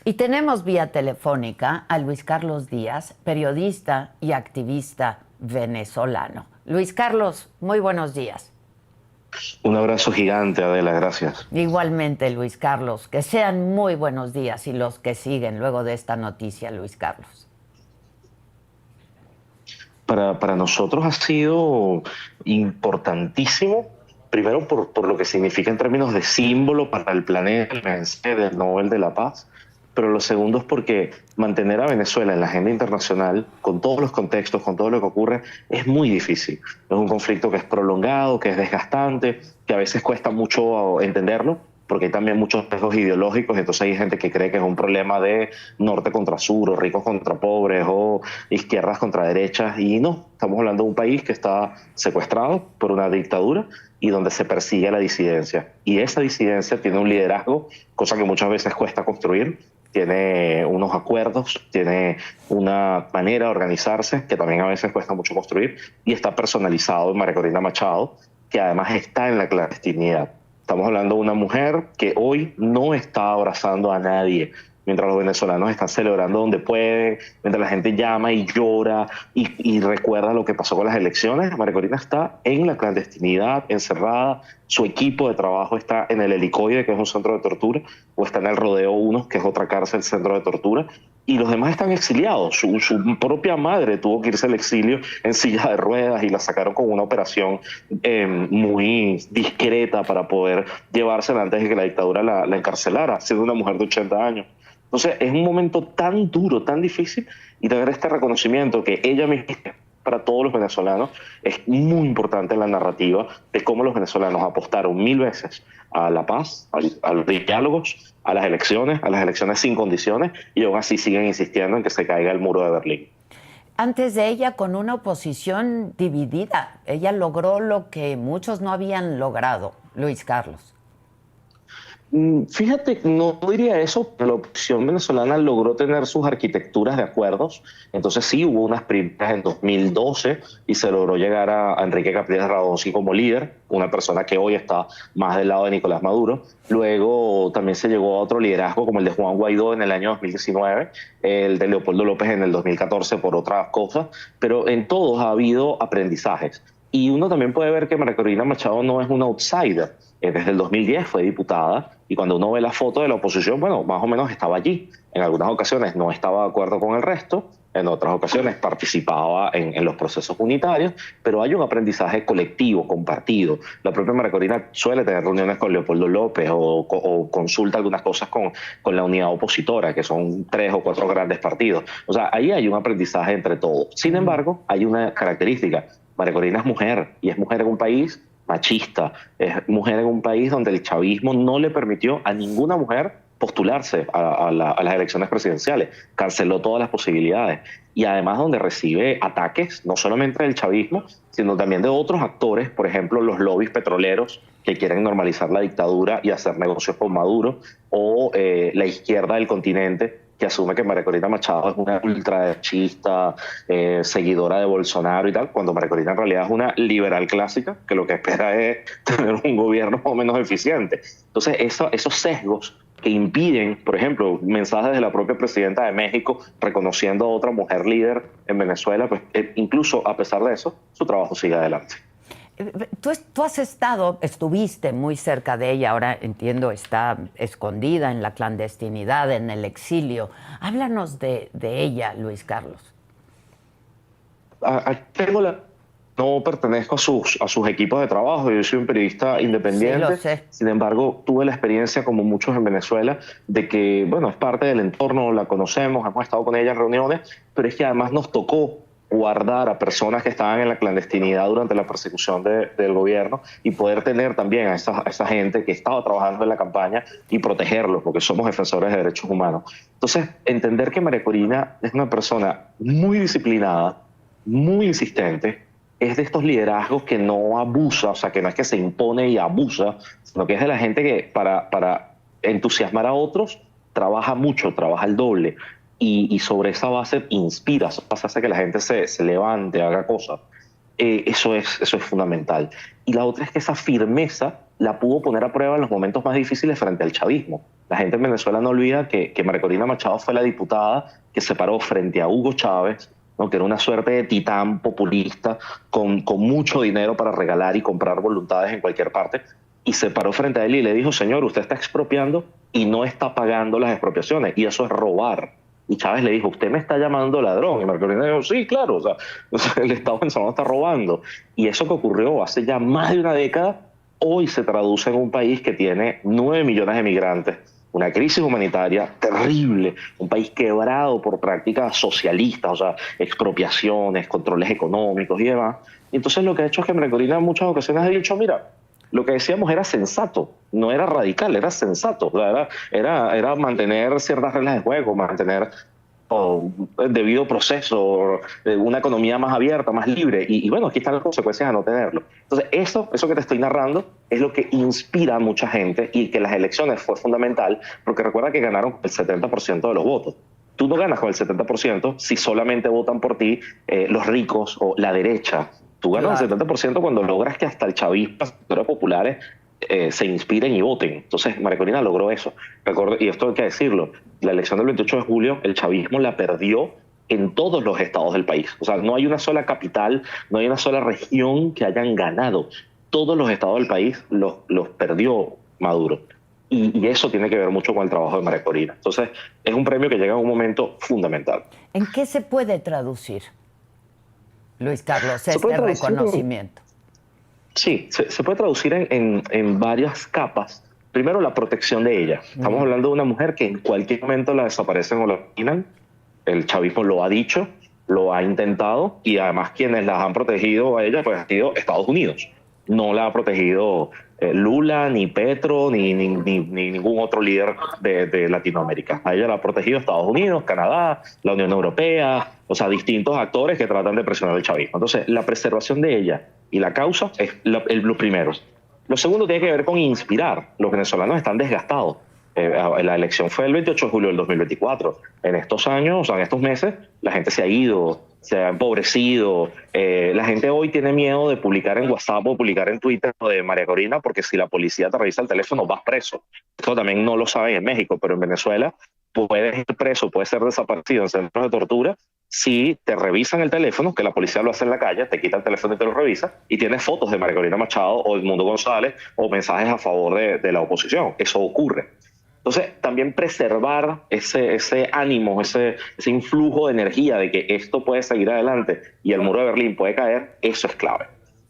Y tenemos vía telefónica a Luis Carlos Díaz, periodista y activista venezolano. Luis Carlos, muy buenos días. Un abrazo gigante, Adela, gracias. Igualmente, Luis Carlos, que sean muy buenos días y los que siguen luego de esta noticia, Luis Carlos. Para nosotros ha sido importantísimo, primero por lo que significa en términos de símbolo para el planeta, el mensaje del Nobel de la Paz, pero lo segundo es porque mantener a Venezuela en la agenda internacional, con todos los contextos, con todo lo que ocurre, es muy difícil. Es un conflicto que es prolongado, que es desgastante, que a veces cuesta mucho entenderlo, porque hay también muchos sesgos ideológicos, entonces hay gente que cree que es un problema de norte contra sur, o ricos contra pobres, o izquierdas contra derechas, y no, estamos hablando de un país que está secuestrado por una dictadura y donde se persigue a la disidencia. Y esa disidencia tiene un liderazgo, cosa que muchas veces cuesta construir, tiene unos acuerdos, tiene una manera de organizarse que también a veces cuesta mucho construir, y está personalizado en María Corina Machado, que además está en la clandestinidad. Estamos hablando de una mujer que hoy no está abrazando a nadie, mientras los venezolanos están celebrando donde pueden, mientras la gente llama y llora y recuerda lo que pasó con las elecciones. María Corina está en la clandestinidad, encerrada, su equipo de trabajo está en el Helicoide, que es un centro de tortura, o está en el Rodeo 1, que es otra cárcel, centro de tortura, y los demás están exiliados. Su propia madre tuvo que irse al exilio en silla de ruedas y la sacaron con una operación muy discreta para poder llevársela antes de que la dictadura la encarcelara, siendo una mujer de 80 años. Entonces es un momento tan duro, tan difícil, y tener este reconocimiento que ella misma para todos los venezolanos es muy importante en la narrativa de cómo los venezolanos apostaron 1000 veces a la paz, a los diálogos, a las elecciones sin condiciones, y aún así siguen insistiendo en que se caiga el muro de Berlín. Antes de ella, con una oposición dividida, ella logró lo que muchos no habían logrado, Luis Carlos. Fíjate, no diría eso, pero la oposición venezolana logró tener sus arquitecturas de acuerdos. Entonces sí, hubo unas primarias en 2012 y se logró llegar a Enrique Capriles Radonski como líder, una persona que hoy está más del lado de Nicolás Maduro. Luego también se llegó a otro liderazgo como el de Juan Guaidó en el año 2019, el de Leopoldo López en el 2014 por otras cosas, pero en todos ha habido aprendizajes. Y uno también puede ver que María Corina Machado no es una outsider. Desde el 2010 fue diputada, y cuando uno ve la foto de la oposición, bueno, más o menos estaba allí. En algunas ocasiones no estaba de acuerdo con el resto, en otras ocasiones participaba en los procesos unitarios, pero hay un aprendizaje colectivo, compartido. La propia María Corina suele tener reuniones con Leopoldo López o consulta algunas cosas con la unidad opositora, que son 3 o 4 grandes partidos. O sea, ahí hay un aprendizaje entre todos. Sin embargo, hay una característica. María Corina es mujer, y es mujer en un país machista, es mujer en un país donde el chavismo no le permitió a ninguna mujer postularse a las elecciones presidenciales, canceló todas las posibilidades, y además donde recibe ataques no solamente del chavismo, sino también de otros actores, por ejemplo los lobbies petroleros que quieren normalizar la dictadura y hacer negocios con Maduro, o la izquierda del continente, que asume que María Corina Machado es una ultraderechista, seguidora de Bolsonaro y tal, cuando María Corina en realidad es una liberal clásica, que lo que espera es tener un gobierno más o menos eficiente. Entonces, esos sesgos que impiden, por ejemplo, mensajes de la propia presidenta de México reconociendo a otra mujer líder en Venezuela, pues incluso a pesar de eso, su trabajo sigue adelante. Tú estuviste muy cerca de ella, ahora entiendo está escondida en la clandestinidad, en el exilio. Háblanos de ella, Luis Carlos. Tengo no pertenezco a sus equipos de trabajo, yo soy un periodista Sí, lo independiente. sé. Sin embargo, tuve la experiencia, como muchos en Venezuela, de que, bueno, es parte del entorno, la conocemos, hemos estado con ella en reuniones, pero es que además nos tocó guardar a personas que estaban en la clandestinidad durante la persecución del gobierno, y poder tener también a esa gente que estaba trabajando en la campaña y protegerlos, porque somos defensores de derechos humanos. Entonces, entender que María Corina es una persona muy disciplinada, muy insistente, es de estos liderazgos que no abusa, o sea, que no es que se impone y abusa, sino que es de la gente que para entusiasmar a otros trabaja mucho, trabaja el doble, y sobre esa base inspira, eso hace que la gente se levante, haga cosas. Eso es fundamental. Y la otra es que esa firmeza la pudo poner a prueba en los momentos más difíciles frente al chavismo. La gente en Venezuela no olvida que María Corina Machado fue la diputada que se paró frente a Hugo Chávez, ¿no? Que era una suerte de titán populista con mucho dinero para regalar y comprar voluntades en cualquier parte, y se paró frente a él y le dijo: señor, usted está expropiando y no está pagando las expropiaciones, y eso es robar. Y Chávez le dijo: usted me está llamando ladrón. Y María Corina dijo: sí, claro, o sea, el Estado venezolano está robando. Y eso que ocurrió hace ya más de una década, hoy se traduce en un país que tiene 9 millones de migrantes, una crisis humanitaria terrible, un país quebrado por prácticas socialistas, o sea, expropiaciones, controles económicos y demás. Y entonces lo que ha hecho es que María Corina en muchas ocasiones ha dicho: mira, lo que decíamos era sensato, no era radical, era sensato. O sea, era mantener ciertas reglas de juego, mantener el debido proceso, una economía más abierta, más libre. Y bueno, aquí están las consecuencias de no tenerlo. Entonces, eso que te estoy narrando es lo que inspira a mucha gente, y que las elecciones fue fundamental, porque recuerda que ganaron el 70% de los votos. Tú no ganas con el 70% si solamente votan por ti los ricos o la derecha. Tú ganas el 70% cuando logras que hasta el chavismo, las sectores populares, se inspiren y voten. Entonces, María Corina logró eso. Y esto hay que decirlo: la elección del 28 de julio, el chavismo la perdió en todos los estados del país. O sea, no hay una sola capital, no hay una sola región que hayan ganado. Todos los estados del país los perdió Maduro. Y eso tiene que ver mucho con el trabajo de María Corina. Entonces, es un premio que llega en un momento fundamental. ¿En qué se puede traducir, Luis Carlos, este reconocimiento? Sí, se puede traducir en varias capas. Primero, la protección de ella. Estamos hablando de una mujer que en cualquier momento la desaparecen o la asesinan. El chavismo lo ha dicho, lo ha intentado, y además quienes las han protegido a ella pues ha sido Estados Unidos. No la ha protegido Lula, ni Petro, ni ningún otro líder de Latinoamérica. A ella la ha protegido Estados Unidos, Canadá, la Unión Europea, o sea, distintos actores que tratan de presionar el chavismo. Entonces, la preservación de ella y la causa es lo primero. Lo segundo tiene que ver con inspirar. Los venezolanos están desgastados. La elección fue el 28 de julio del 2024. En estos años, o sea, en estos meses, la gente se ha ido, se ha empobrecido. La gente hoy tiene miedo de publicar en WhatsApp o publicar en Twitter de María Corina, porque si la policía te revisa el teléfono, vas preso. Esto también no lo saben en México, pero en Venezuela puedes ir preso, puedes ser desaparecido en centros de tortura si te revisan el teléfono, que la policía lo hace en la calle, te quita el teléfono y te lo revisa, y tienes fotos de María Corina Machado o Edmundo González o mensajes a favor de la oposición. Eso ocurre. Entonces, también preservar ese ánimo, ese influjo de energía de que esto puede seguir adelante y el muro de Berlín puede caer, eso es clave.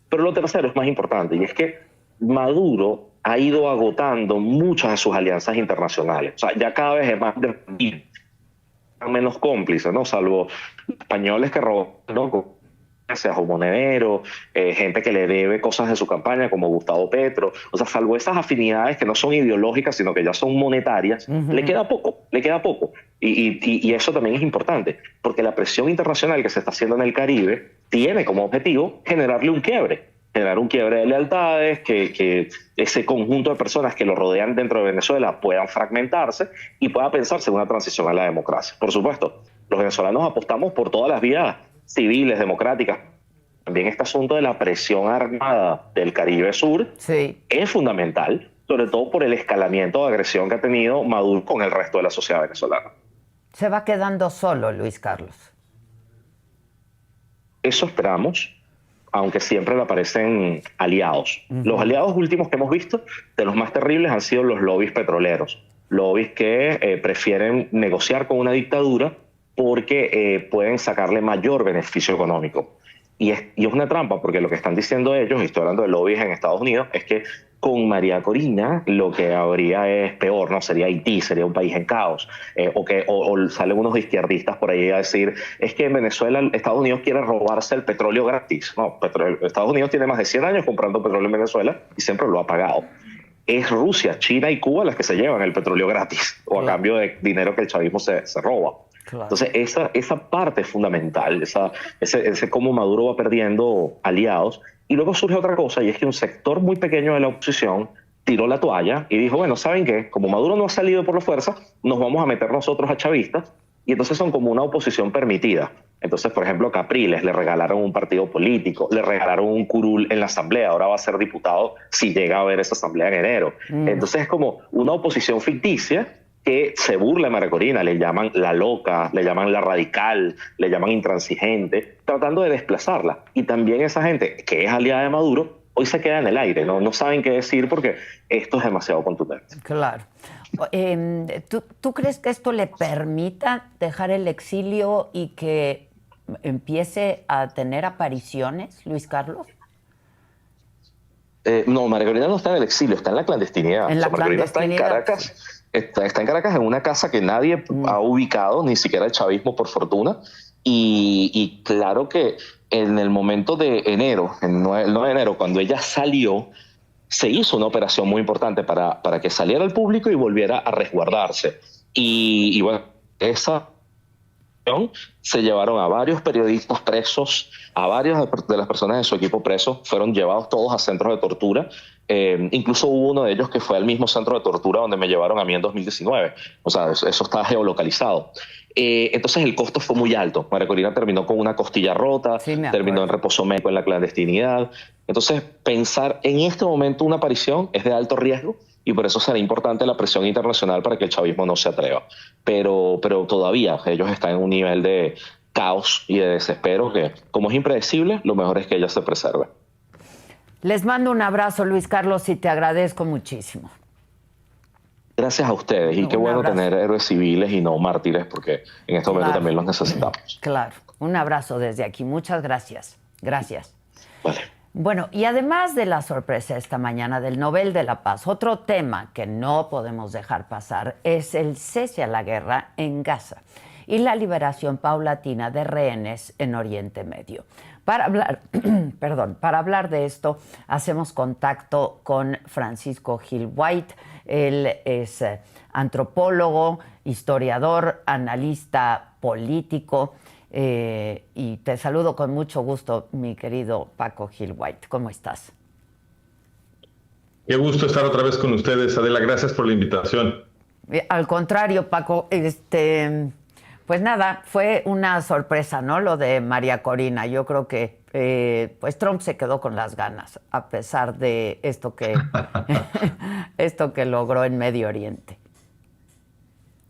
Pero lo tercero es más importante, y es que Maduro ha ido agotando muchas de sus alianzas internacionales. O sea, ya cada vez es más menos cómplices, ¿no? Salvo españoles que roban, ¿no? Sea Monedero, gente que le debe cosas de su campaña como Gustavo Petro. O sea, salvo esas afinidades que no son ideológicas sino que ya son monetarias, le queda poco. Y eso también es importante, porque la presión internacional que se está haciendo en el Caribe tiene como objetivo generar un quiebre de lealtades, que ese conjunto de personas que lo rodean dentro de Venezuela puedan fragmentarse y pueda pensarse en una transición a la democracia. Por supuesto, los venezolanos apostamos por todas las vías civiles, democráticas. También este asunto de la presión armada del Caribe Sur es fundamental, sobre todo por el escalamiento de agresión que ha tenido Maduro con el resto de la sociedad venezolana. ¿Se va quedando solo, Luis Carlos? Eso esperamos, aunque siempre le aparecen aliados. Los aliados últimos que hemos visto, de los más terribles, han sido los lobbies petroleros. Lobbies que prefieren negociar con una dictadura porque pueden sacarle mayor beneficio económico. Y es una trampa, porque lo que están diciendo ellos, y estoy hablando de lobbies en Estados Unidos, es que con María Corina lo que habría es peor, ¿no? Sería Haití, sería un país en caos. O salen unos izquierdistas por ahí a decir, es que en Venezuela Estados Unidos quiere robarse el petróleo gratis. No, Estados Unidos tiene más de 100 años comprando petróleo en Venezuela y siempre lo ha pagado. Es Rusia, China y Cuba las que se llevan el petróleo gratis, o a cambio de dinero que el chavismo se roba. Claro. Entonces, esa parte es fundamental, ese cómo Maduro va perdiendo aliados. Y luego surge otra cosa, y es que un sector muy pequeño de la oposición tiró la toalla y dijo, bueno, ¿saben qué? Como Maduro no ha salido por la fuerza, nos vamos a meter nosotros a chavistas y entonces son como una oposición permitida. Entonces, por ejemplo, Capriles le regalaron un partido político, le regalaron un curul en la asamblea, ahora va a ser diputado si llega a haber esa asamblea en enero. Entonces es como una oposición ficticia que se burla de María Corina, le llaman la loca, le llaman la radical, le llaman intransigente, tratando de desplazarla. Y también esa gente que es aliada de Maduro, hoy se queda en el aire, no saben qué decir porque esto es demasiado contundente. Claro. ¿Tú crees que esto le permita dejar el exilio y que empiece a tener apariciones, Luis Carlos? No, María Corina no está en el exilio, está en la clandestinidad. En la María Corina está en Caracas, está en Caracas en una casa que nadie ha ubicado, ni siquiera el chavismo, por fortuna. Y claro que en el momento de enero, el 9 de enero, cuando ella salió, se hizo una operación muy importante para que saliera al público y volviera a resguardarse. Y bueno, esa se llevaron a varios periodistas presos, a varias de las personas de su equipo presos, fueron llevados todos a centros de tortura. Incluso hubo uno de ellos que fue al mismo centro de tortura donde me llevaron a mí en 2019. O sea, eso está geolocalizado. Entonces el costo fue muy alto. María Corina terminó con una costilla rota, sí, terminó en reposo médico en la clandestinidad. Entonces pensar en este momento una aparición es de alto riesgo y por eso será importante la presión internacional para que el chavismo no se atreva. Pero todavía ellos están en un nivel de caos y de desespero que, como es impredecible, lo mejor es que ella se preserve. Les mando un abrazo, Luis Carlos, y te agradezco muchísimo. Gracias a ustedes y qué bueno tener héroes civiles y no mártires porque en este momento también los necesitamos. Claro, un abrazo desde aquí. Muchas gracias. Gracias. Vale. Bueno, y además de la sorpresa esta mañana del Nobel de la Paz, otro tema que no podemos dejar pasar es el cese a la guerra en Gaza y la liberación paulatina de rehenes en Oriente Medio. Para hablar de esto, hacemos contacto con Francisco Gil White. Él es antropólogo, historiador, analista político. Y te saludo con mucho gusto, mi querido Paco Gil White. ¿Cómo estás? Qué gusto estar otra vez con ustedes, Adela. Gracias por la invitación. Al contrario, Paco, pues nada, fue una sorpresa, ¿no? Lo de María Corina. Yo creo que pues Trump se quedó con las ganas, a pesar de esto que logró en Medio Oriente.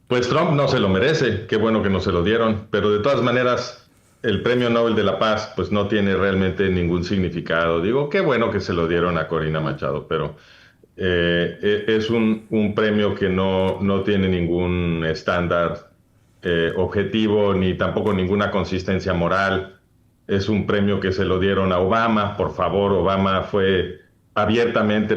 Pues Trump no se lo merece, qué bueno que no se lo dieron, pero de todas maneras el Premio Nobel de la Paz pues no tiene realmente ningún significado. Digo, qué bueno que se lo dieron a Corina Machado, pero es un premio que no tiene ningún estándar objetivo ni tampoco ninguna consistencia moral. Es un premio que se lo dieron a Obama. Por favor, Obama fue abiertamente